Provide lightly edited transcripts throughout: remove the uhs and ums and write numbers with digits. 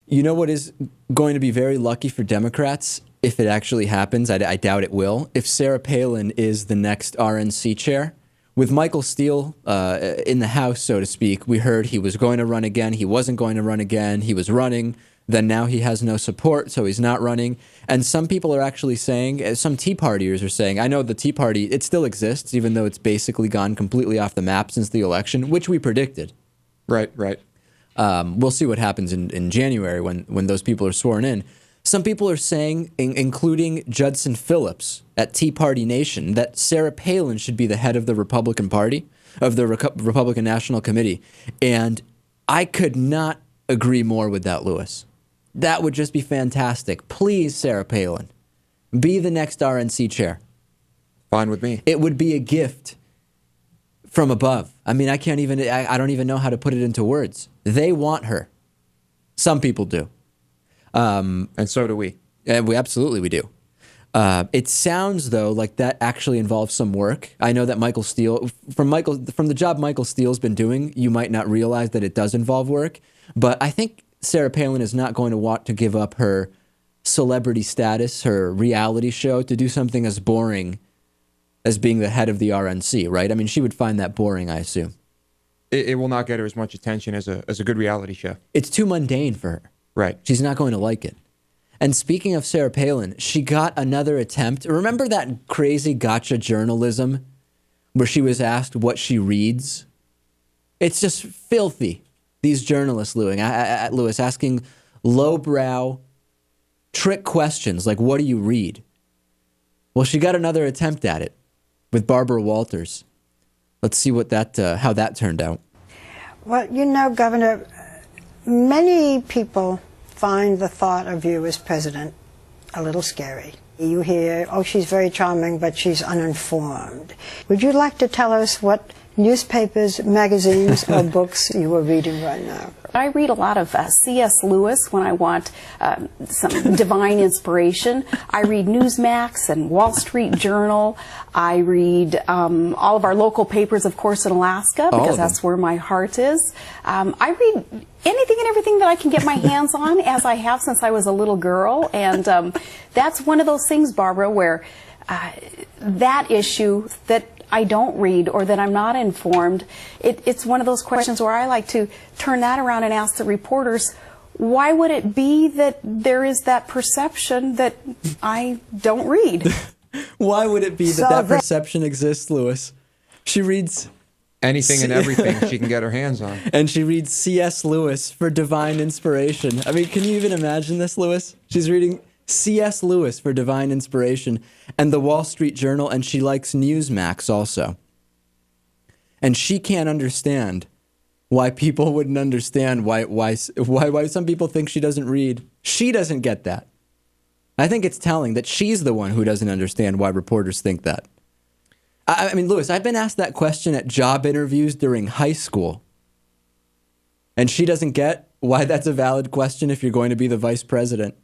You know what is going to be very lucky for Democrats, if it actually happens, I doubt it will, if Sarah Palin is the next RNC chair. With Michael Steele in the House, so to speak, we heard he was going to run again, he wasn't going to run again, he was running, then now he has no support, so he's not running. And some people are actually saying, some Tea Partiers are saying, I know the Tea Party, it still exists, even though it's basically gone completely off the map since the election, which we predicted. Right, right. We'll see what happens in January when those people are sworn in. Some people are saying, including Judson Phillips at Tea Party Nation, that Sarah Palin should be the head of the Republican Party, of the Republican National Committee. And I could not agree more with that, Lewis. That would just be fantastic. Please, Sarah Palin, be the next RNC chair. Fine with me. It would be a gift from above. I mean, I don't even know how to put it into words. They want her. Some people do. And so do we. And we do. It sounds, though, like that actually involves some work. I know that Michael Steele, from the job Michael Steele's been doing, you might not realize that it does involve work. But I think Sarah Palin is not going to want to give up her celebrity status, her reality show, to do something as boring as being the head of the RNC, right? I mean, she would find that boring, I assume. It will not get her as much attention as a good reality show. It's too mundane for her. Right. She's not going to like it. And speaking of Sarah Palin, she got another attempt. Remember that crazy gotcha journalism where she was asked what she reads? It's just filthy. These journalists, Lewis, asking lowbrow trick questions like, what do you read? Well, she got another attempt at it with Barbara Walters. Let's see what how that turned out. Well, you know, Governor, many people find the thought of you as president a little scary. You hear, oh, she's very charming, but she's uninformed. Would you like to tell us what newspapers, magazines, or books you are reading right now? I read a lot of C.S. Lewis when I want some divine inspiration. I read Newsmax and Wall Street Journal. I read all of our local papers, of course, in Alaska, because that's where my heart is. I read anything and everything that I can get my hands on, as I have since I was a little girl. And that's one of those things, Barbara, where that issue that I don't read or that I'm not informed, it's one of those questions where I like to turn that around and ask the reporters, why would it be that there is that perception that I don't read? Why would it be that perception exists, Lewis? She reads anything and everything she can get her hands on. And she reads C.S. Lewis for divine inspiration. I mean, can you even imagine this, Lewis? She's reading C.S. Lewis for divine inspiration and the Wall Street Journal, and she likes Newsmax also. And she can't understand why people wouldn't understand why some people think she doesn't read. She doesn't get that. I think it's telling that she's the one who doesn't understand why reporters think that. I mean, Lewis, I've been asked that question at job interviews during high school. And she doesn't get why that's a valid question if you're going to be the vice president.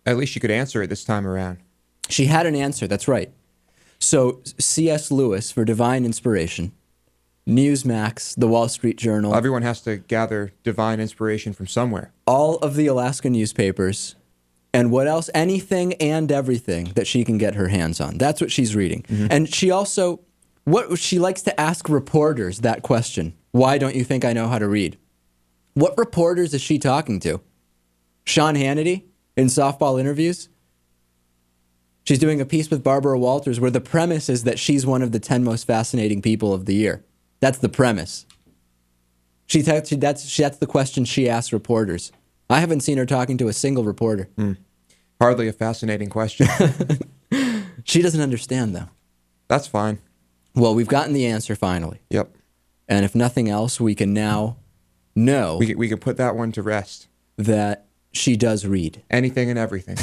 At least she could answer it this time around. She had an answer, that's right. So C.S. Lewis for divine inspiration, Newsmax, the Wall Street Journal. Everyone has to gather divine inspiration from somewhere. All of the Alaska newspapers, and what else? Anything and everything that she can get her hands on. That's what she's reading. Mm-hmm. And she also, she likes to ask reporters that question. Why don't you think I know how to read? What reporters is she talking to? Sean Hannity? In softball interviews? She's doing a piece with Barbara Walters where the premise is that she's one of the 10 most fascinating people of the year. That's the premise. That's the question she asks reporters. I haven't seen her talking to a single reporter. Hardly a fascinating question. She doesn't understand, though. That's fine. Well, we've gotten the answer finally. Yep. And if nothing else, we can now know we can put that one to rest. That she does read. Anything and everything.